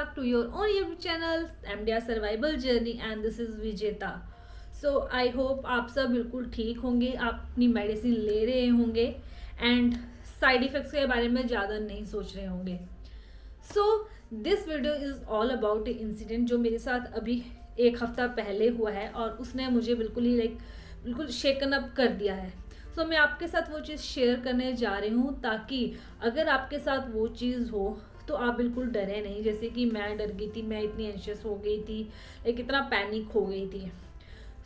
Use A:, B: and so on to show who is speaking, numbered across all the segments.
A: back to your own YouTube channel MDR Survival Journey and this is विजेता। सो I hope आप सब बिल्कुल ठीक होंगे, आप अपनी मेडिसिन ले रहे होंगे एंड साइड इफ़ेक्ट्स के बारे में ज़्यादा नहीं सोच रहे होंगे। So this video is all about incident जो मेरे साथ अभी एक हफ्ता पहले हुआ है और उसने मुझे बिल्कुल ही बिल्कुल शेकन अप कर दिया है। सो मैं आपके साथ वो चीज़ शेयर करने जा रही हूँ ताकि अगर आपके साथ वो चीज़ हो तो आप बिल्कुल डरे नहीं, जैसे कि मैं डर गई थी, मैं इतनी एंशियस हो गई थी, इतना पैनिक हो गई थी।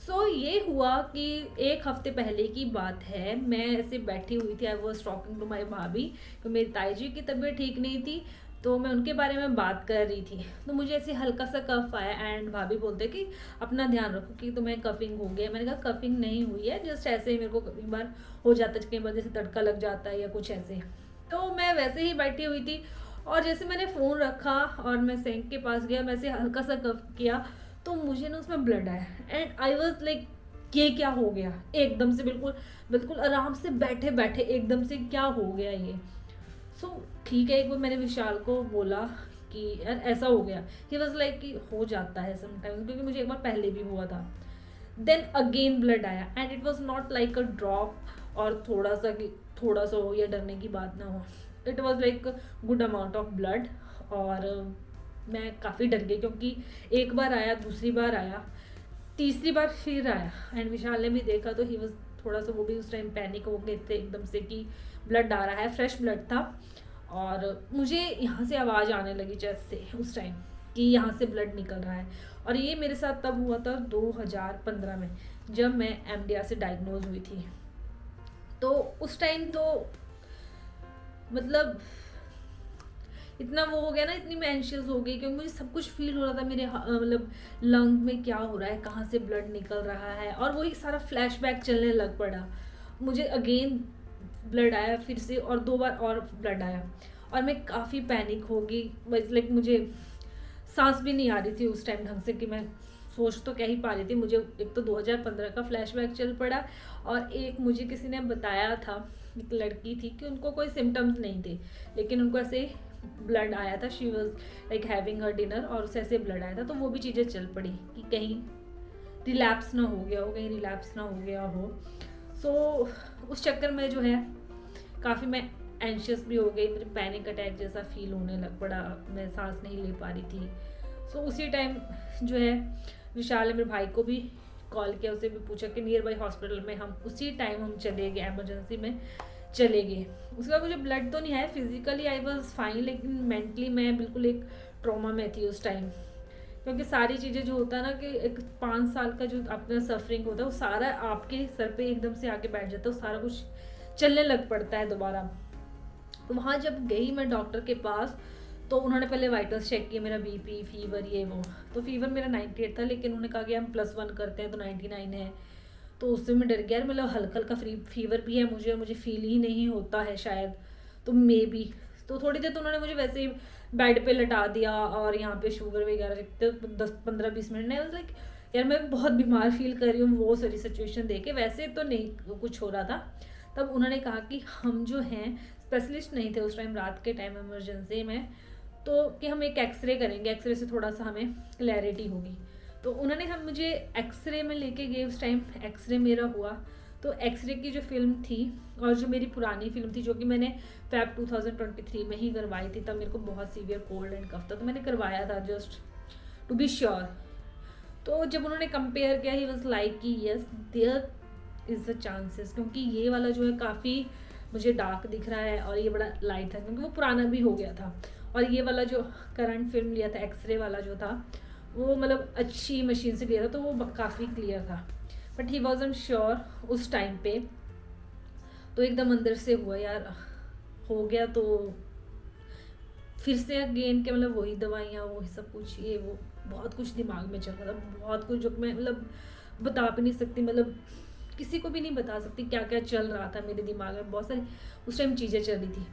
A: सो ये हुआ कि एक हफ्ते पहले की बात है, मैं ऐसे बैठी हुई थी, I was talking to my bhabhi, तो मेरी ताई जी की तबीयत ठीक नहीं थी तो मैं उनके बारे में बात कर रही थी। तो मुझे ऐसे हल्का सा कफ आया एंड भाभी बोलते कि अपना ध्यान रखो कि तुम्हें कफिंग हो गया। मैंने कहा कफिंग नहीं हुई है, जस्ट ऐसे ही मेरे को कई बार हो जाता है, कई बार जैसे तड़का लग जाता है या कुछ ऐसे। तो मैं वैसे ही बैठी हुई थी और जैसे मैंने फ़ोन रखा और मैं सिंक के पास गया, मैं ऐसे हल्का सा कफ किया तो मुझे ना उसमें ब्लड आया एंड आई वॉज लाइक ये क्या हो गया एकदम से, बिल्कुल बिल्कुल आराम से बैठे बैठे एकदम से क्या हो गया ये। सो ठीक है, एक बार मैंने विशाल को बोला कि यार ऐसा हो गया। ही वॉज लाइक कि हो जाता है समटाइम्स, क्योंकि मुझे एक बार पहले भी हुआ था। देन अगेन ब्लड आया and it was not like a drop और थोड़ा सा हो या डरने की बात ना हो, it was like good amount of blood. और मैं काफ़ी डर गई क्योंकि एक बार आया, दूसरी बार आया, तीसरी बार फिर आया एंड विशाल ने भी देखा तो ही वॉज थोड़ा सा, वो भी उस टाइम पैनिक हो गए थे एकदम से कि ब्लड आ रहा है, फ्रेश ब्लड था। और मुझे यहाँ से आवाज़ आने लगी चेस्ट से उस टाइम कि यहाँ से ब्लड निकल रहा है। और ये मेरे साथ तब हुआ था 2015 में, जब मैं एमडीआर से डायग्नोज हुई थी। तो उस टाइम तो मतलब इतना वो हो गया ना, इतनी मैं एंशियस हो गई क्योंकि मुझे सब कुछ फील हो रहा था मेरे मतलब लंग में क्या हो रहा है, कहाँ से ब्लड निकल रहा है, और वही सारा फ्लैशबैक चलने लग पड़ा। मुझे अगेन ब्लड आया फिर से और 2 बार और ब्लड आया और मैं काफ़ी पैनिक हो गई। लाइक मुझे सांस भी नहीं आ रही थी उस टाइम ढंग से कि मैं सोच तो क्या ही पा रही थी। मुझे एक तो 2015 का फ्लैशबैक चल पड़ा और एक मुझे किसी ने बताया था, एक लड़की थी कि उनको कोई सिम्टम्स नहीं थे लेकिन उनको ऐसे ब्लड आया था, she was like having her dinner और उसे ऐसे ब्लड आया था। तो वो भी चीज़ें चल पड़ी कि कहीं रिलैप्स ना हो गया हो, कहीं रिलैप्स ना हो गया हो। सो उस चक्कर में जो है काफ़ी मैं एंशियस भी हो गई, मुझे पैनिक अटैक जैसा फील होने लग पड़ा, मैं सांस नहीं ले पा रही थी। सो उसी टाइम जो है विशाल ने मेरे भाई को भी कॉल किया, उसे भी पूछा कि नियर बाई हॉस्पिटल में, हम उसी टाइम हम चले गए, एमरजेंसी में चले गए। उसके बाद मुझे ब्लड तो नहीं आया, फिजिकली आई वॉज फाइन, लेकिन मेंटली मैं बिल्कुल एक ट्रॉमा में थी उस टाइम, क्योंकि सारी चीज़ें जो होता है ना कि एक 5 साल का जो अपना सफरिंग होता है वो सारा आपके सर पे एकदम से आके बैठ जाता है, सारा कुछ चलने लग पड़ता है दोबारा। तो वहाँ जब गई मैं डॉक्टर के पास तो उन्होंने पहले वाइटल्स चेक किए, मेरा बीपी, फीवर, ये वो। तो फीवर मेरा 98 था लेकिन उन्होंने कहा कि हम +1 करते हैं तो 99 है। तो उससे मैं डर गया, मतलब हल्का हल्का फीवर भी है मुझे फील ही नहीं होता है शायद, तो मे बी। तो थोड़ी देर तो उन्होंने मुझे वैसे ही बेड पे लटा दिया और यहाँ पे शुगर वगैरह रखते 10-15-20 मिनट में। लाइक यार मैं बहुत बीमार फील कर रही हूँ वो सारी सिचुएशन देख के, वैसे तो नहीं कुछ हो रहा था। तब उन्होंने कहा कि हम जो हैं स्पेशलिस्ट नहीं थे उस टाइम, रात के टाइम इमरजेंसी में, तो कि हम एक एक्सरे करेंगे, एक्सरे से थोड़ा सा हमें क्लैरिटी होगी। तो उन्होंने हम मुझे एक्सरे में लेके गए, उस टाइम एक्सरे मेरा हुआ। तो एक्सरे की जो फिल्म थी और जो मेरी पुरानी फिल्म थी जो कि मैंने फेब 2023 में ही करवाई थी, तब मेरे को बहुत सीवियर कोल्ड एंड कफ था तो मैंने करवाया था जस्ट टू बी श्योर। तो जब उन्होंने कंपेयर किया ही वॉज लाइक कि yes there is the chances, क्योंकि ये वाला जो है काफ़ी मुझे डार्क दिख रहा है और ये बड़ा लाइट था क्योंकि वो पुराना भी हो गया था, और ये वाला जो करंट फिल्म लिया था एक्सरे वाला जो था वो मतलब अच्छी मशीन से लिया था तो वो काफ़ी क्लियर था। बट ही वॉजंट श्योर उस टाइम पे, तो एकदम अंदर से हुआ यार हो गया। तो फिर से अगेन के मतलब वही दवाइयाँ, वही सब कुछ, ये वो बहुत कुछ दिमाग में चल रहा था, बहुत कुछ जो मैं मतलब बता भी नहीं सकती, मतलब किसी को भी नहीं बता सकती क्या क्या चल रहा था मेरे दिमाग में। बहुत सारी उस टाइम चीज़ें चल रही थी,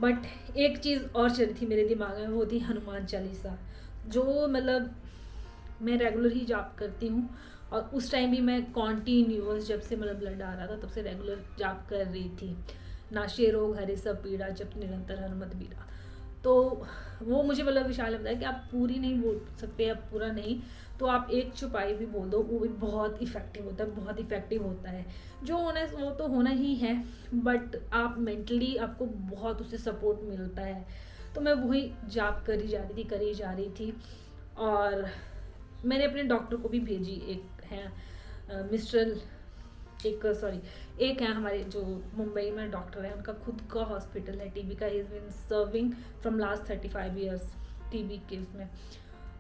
A: बट एक चीज़ और चल रही थी मेरे दिमाग में, वो थी हनुमान चालीसा, जो मतलब मैं रेगुलर ही जाप करती हूँ और उस टाइम भी मैं कॉन्टीन्यूअस, जब से मतलब ब्लड आ रहा था तब से रेगुलर जाप कर रही थी। नाशे रोग हरे सब पीड़ा जब निरंतर हनुमत बीड़ा। तो वो मुझे मतलब विशाल ने बताया कि आप पूरी नहीं बोल सकते, आप पूरा नहीं, तो आप एक चौपाई भी बोल दो, वो भी बहुत इफ़ेक्टिव होता है, बहुत इफ़ेक्टिव होता है। जो होना है वो तो होना ही है, बट आप मेंटली आपको बहुत उससे सपोर्ट मिलता है। तो मैं वही जाप करी जा रही थी, करी जा रही थी। और मैंने अपने डॉक्टर को भी भेजी, एक है मिस्टर, एक सॉरी एक है हमारे जो मुंबई में डॉक्टर है, उनका खुद का हॉस्पिटल है टीबी का, he is been serving from last 35 years TB के उसमें।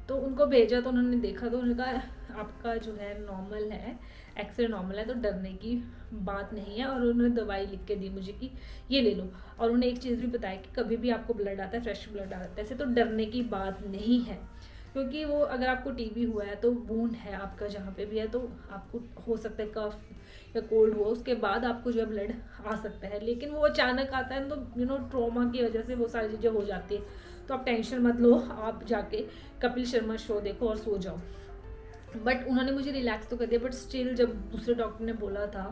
A: तो उनको भेजा, तो उन्होंने देखा, तो उन्होंने कहा आपका जो है नॉर्मल है, एक्सरे नॉर्मल है, तो डरने की बात नहीं है। और उन्होंने दवाई लिख के दी मुझे कि ये ले लो। और उन्होंने एक चीज़ भी बताया कि कभी भी आपको ब्लड आता है, फ्रेश ब्लड आता है ऐसे, तो डरने की बात नहीं है, क्योंकि वो अगर आपको टीबी हुआ है तो वूंड है आपका जहाँ पे भी है, तो आपको हो सकता है कफ या कोल्ड हुआ, उसके बाद आपको जो है ब्लड आ सकता है। लेकिन वो अचानक आता है, तो ट्रॉमा की वजह से वो सारी चीज़ें हो जाती है। तो आप टेंशन मत लो, आप जाके कपिल शर्मा शो देखो और सो जाओ। बट उन्होंने मुझे रिलैक्स तो कर दिया, बट स्टिल जब दूसरे डॉक्टर ने बोला था,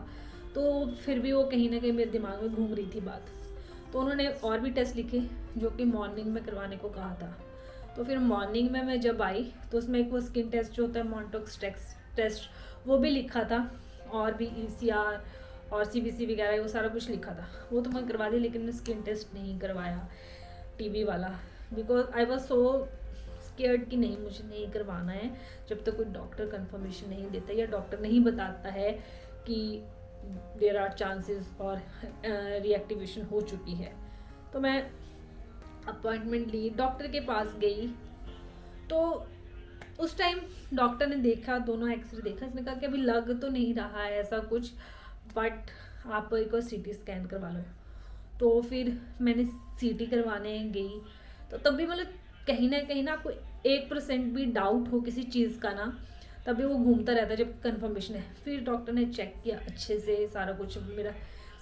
A: तो फिर भी वो कहीं ना कहीं मेरे दिमाग में घूम रही थी बात। तो उन्होंने और भी टेस्ट लिखे, जो कि मॉर्निंग में करवाने को कहा था। तो फिर मॉर्निंग में मैं जब आई, तो उसमें एक वो स्किन टेस्ट जो होता है, मॉन्टोक्स टेस्ट, वो भी लिखा था, और भी ECR और CBC वगैरह वो सारा कुछ लिखा था। वो तो मैं करवा दी, लेकिन मैं स्किन टेस्ट नहीं करवाया टीबी वाला, because I was so scared कि नहीं, मुझे नहीं करवाना है जब तक कोई डॉक्टर कंफर्मेशन नहीं देता या डॉक्टर नहीं बताता है कि देयर आर चांसेस और रिएक्टिवेशन हो चुकी है। तो मैं अपॉइंटमेंट ली, डॉक्टर के पास गई। तो उस टाइम डॉक्टर ने देखा, दोनों एक्सरे देखा, इसने कहा कि अभी लग तो नहीं रहा है ऐसा कुछ, बट आप एक और CT स्कैन करवा लो। तो फिर मैंने CT करवाने गई, तो तब भी मतलब कहीं ना आपको 1% भी डाउट हो किसी चीज़ का ना, तभी वो घूमता रहता है जब कंफर्मेशन है। फिर डॉक्टर ने चेक किया अच्छे से सारा कुछ, मेरा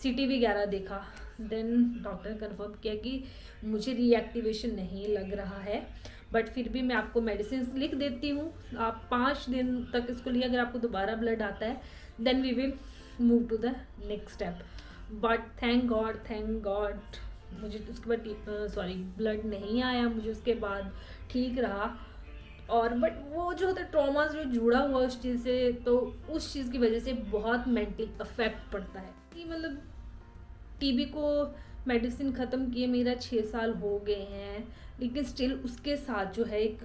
A: CT वगैरह देखा, देन डॉक्टर ने कंफर्म किया कि मुझे रीएक्टिवेशन नहीं लग रहा है, बट फिर भी मैं आपको मेडिसिन लिख देती हूँ, आप 5 दिन तक इसको लिए, अगर आपको दोबारा ब्लड आता है then we will move to the next step. But thank God मुझे उसके बाद ब्लड नहीं आया, मुझे उसके बाद ठीक रहा। और बट वो जो होता है ट्रॉमा जो जुड़ा हुआ उस चीज़ से, तो उस चीज़ की वजह से बहुत मेंटल अफेक्ट पड़ता है कि मतलब टीबी को मेडिसिन ख़त्म किए मेरा 6 साल हो गए हैं, लेकिन स्टिल उसके साथ जो है एक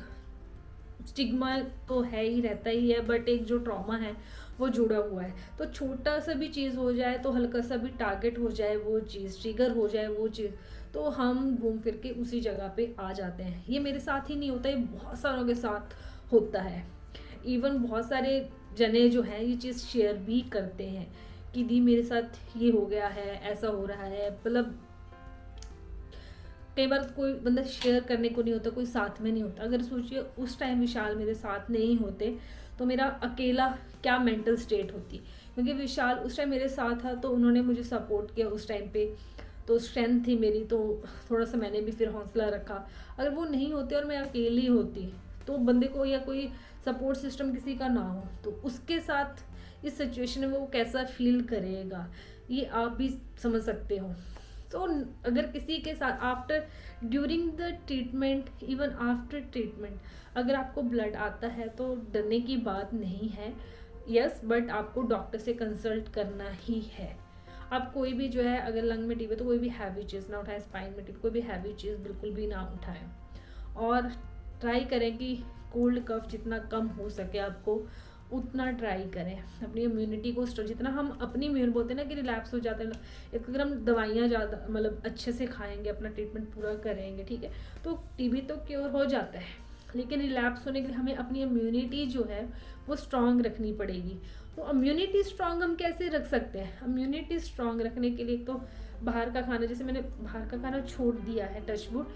A: स्टिग्मा तो है ही, रहता ही है, बट एक जो ट्रॉमा है वो जुड़ा हुआ है। तो छोटा सा भी चीज़ हो जाए, तो हल्का सा भी टारगेट हो जाए, वो चीज़ ट्रिगर हो जाए वो चीज़, तो हम घूम फिर के उसी जगह पे आ जाते हैं। ये मेरे साथ ही नहीं होता, ये बहुत सारों के साथ होता है। इवन बहुत सारे जने जो हैं ये चीज़ शेयर भी करते हैं कि दी मेरे साथ ये हो गया है, ऐसा हो रहा है। मतलब कई बार कोई बंदा शेयर करने को नहीं होता, कोई साथ में नहीं होता। अगर सोचिए उस टाइम विशाल मेरे साथ नहीं होते तो मेरा अकेला क्या मेंटल स्टेट होती, क्योंकि विशाल उस टाइम मेरे साथ था, तो उन्होंने मुझे सपोर्ट किया उस टाइम पे, तो स्ट्रेंथ थी मेरी, तो थोड़ा सा मैंने भी फिर हौसला रखा। अगर वो नहीं होते और मैं अकेली होती, तो बंदे को या कोई सपोर्ट सिस्टम किसी का ना हो, तो उसके साथ इस सिचुएशन में वो कैसा फील करेगा, ये आप भी समझ सकते हो। तो अगर किसी के साथ after during the treatment, even after treatment अगर आपको ब्लड आता है, तो डरने की बात नहीं है। यस, बट आपको डॉक्टर से कंसल्ट करना ही है। आप कोई भी जो है, अगर लंग में टीबी, तो कोई भी हैवी चीज़ ना उठाएं, स्पाइन में टीबी कोई भी हैवी चीज़ बिल्कुल भी ना उठाएं, और ट्राई करें कि कोल्ड कफ जितना कम हो सके आपको उतना ट्राई करें। अपनी इम्यूनिटी को जितना हम अपनी इम्यून बोलते हैं ना कि रिलैप्स हो जाते हैं, एक अगर हम दवाइयाँ ज़्यादा मतलब अच्छे से खाएंगे, अपना ट्रीटमेंट पूरा करेंगे, ठीक है, तो टीबी तो क्योर हो जाता है, लेकिन रिलैप्स होने के लिए हमें अपनी इम्यूनिटी जो है वो स्ट्रांग रखनी पड़ेगी। तो इम्यूनिटी स्ट्रांग हम कैसे रख सकते हैं? इम्यूनिटी स्ट्रांग रखने के लिए तो बाहर का खाना, जैसे मैंने बाहर का खाना छोड़ दिया है, टचवुड,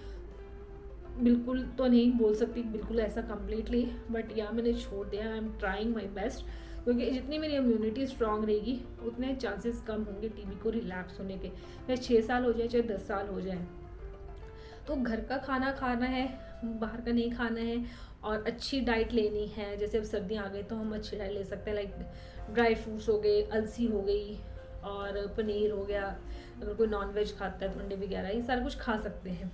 A: बिल्कुल तो नहीं बोल सकती बिल्कुल ऐसा कम्प्लीटली, बट या मैंने छोड़ दिया। I am trying my best, क्योंकि जितनी मेरी इम्यूनिटी स्ट्रांग रहेगी उतने चांसेस कम होंगे टीबी को रिलैप्स होने के, चाहे 6 साल हो जाए चाहे 10 साल हो जाए। तो घर का खाना खाना है, बाहर का नहीं खाना है, और अच्छी डाइट लेनी है। जैसे अब सर्दियाँ आ गई तो हम अच्छी डाइट ले सकते हैं, लाइक ड्राई फ्रूट्स हो गए, अलसी हो गई, और पनीर हो गया, अगर कोई नॉन वेज खाता है तो अंडे वगैरह, ये सारा कुछ खा सकते हैं।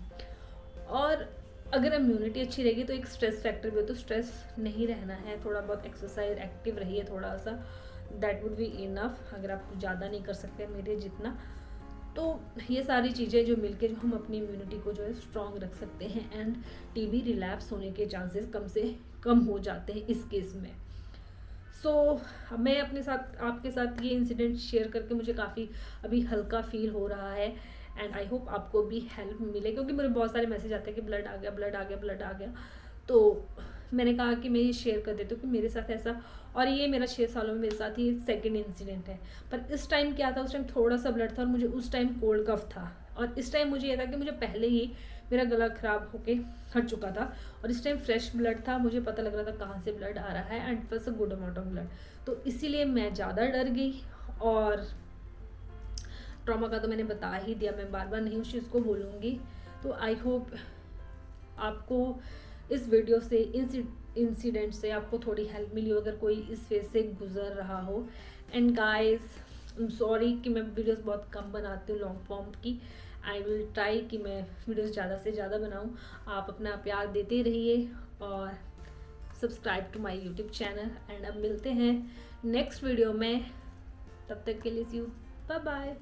A: और अगर इम्यूनिटी अच्छी रहेगी तो एक स्ट्रेस फैक्टर भी हो, तो स्ट्रेस नहीं रहना है, थोड़ा बहुत एक्सरसाइज, एक्टिव रहिए थोड़ा सा, दैट वुड बी इनफ। अगर आप ज़्यादा नहीं कर सकते मेरे जितना, तो ये सारी चीज़ें जो मिलके जो हम अपनी इम्यूनिटी को जो है स्ट्रॉन्ग रख सकते हैं, एंड टीबी रिलैप्स होने के चांसेस कम से कम हो जाते हैं इस केस में। सो मैं अपने साथ, आपके साथ ये इंसिडेंट शेयर करके मुझे काफ़ी अभी हल्का फील हो रहा है, एंड आई होप आपको भी हेल्प मिले, क्योंकि मेरे बहुत सारे मैसेज आते हैं कि ब्लड आ गया, ब्लड आ गया, ब्लड आ गया। तो मैंने कहा कि मैं ये शेयर कर देती हूँ कि मेरे साथ ऐसा, और ये मेरा 6 सालों में मेरे साथ ही सेकंड इंसिडेंट है। पर इस टाइम क्या था, उस टाइम थोड़ा सा ब्लड था और मुझे उस टाइम कोल्ड कफ था, और इस टाइम मुझे ये था कि मुझे पहले ही मेरा गला ख़राब होके हट चुका था, और इस टाइम फ्रेश ब्लड था, मुझे पता लग रहा था कहाँ से ब्लड आ रहा है, and plus a good amount of blood. तो इसीलिए मैं ज़्यादा डर गई, और ट्रॉमा का तो मैंने बता ही दिया, मैं बार बार नहीं उस चीज़ को बोलूँगी। तो आई होप आपको इस वीडियो से, इंसिडेंट से आपको थोड़ी हेल्प मिली हो, अगर कोई इस फेज से गुजर रहा हो। And guys, I am sorry कि मैं वीडियोस बहुत कम बनाती हूँ लॉन्ग फॉर्म की। आई विल ट्राई कि मैं वीडियोस ज़्यादा से ज़्यादा बनाऊँ। आप अपना प्यार देते रहिए और subscribe to my YouTube channel, and अब मिलते हैं नेक्स्ट वीडियो में। तब तक के लिए सी यू, बाय बाय।